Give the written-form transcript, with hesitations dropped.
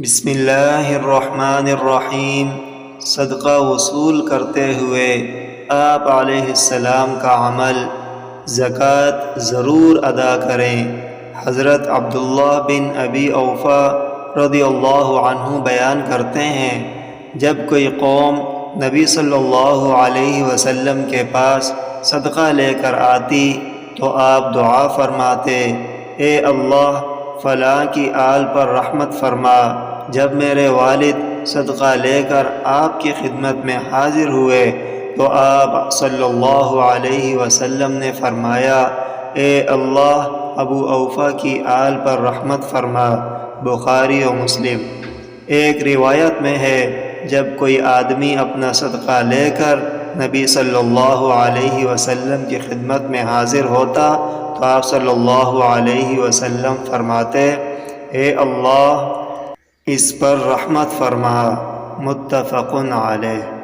بسم اللہ الرحمن الرحیم۔ صدقہ وصول کرتے ہوئے آپ علیہ السلام کا عمل، زکوٰۃ ضرور ادا کریں۔ حضرت عبداللہ بن ابی اوفا رضی اللہ عنہ بیان کرتے ہیں، جب کوئی قوم نبی صلی اللہ علیہ وسلم کے پاس صدقہ لے کر آتی تو آپ دعا فرماتے، اے اللہ فلاں کی آل پر رحمت فرما۔ جب میرے والد صدقہ لے کر آپ کی خدمت میں حاضر ہوئے تو آپ صلی اللہ علیہ وسلم نے فرمایا، اے اللہ ابو اوفا کی آل پر رحمت فرما۔ بخاری و مسلم۔ ایک روایت میں ہے، جب کوئی آدمی اپنا صدقہ لے کر نبی صلی اللہ علیہ وسلم کی خدمت میں حاضر ہوتا تو آپ صلی اللہ علیہ وسلم فرماتے، اے اللہ اس پر رحمت فرما۔ متفق علیہ۔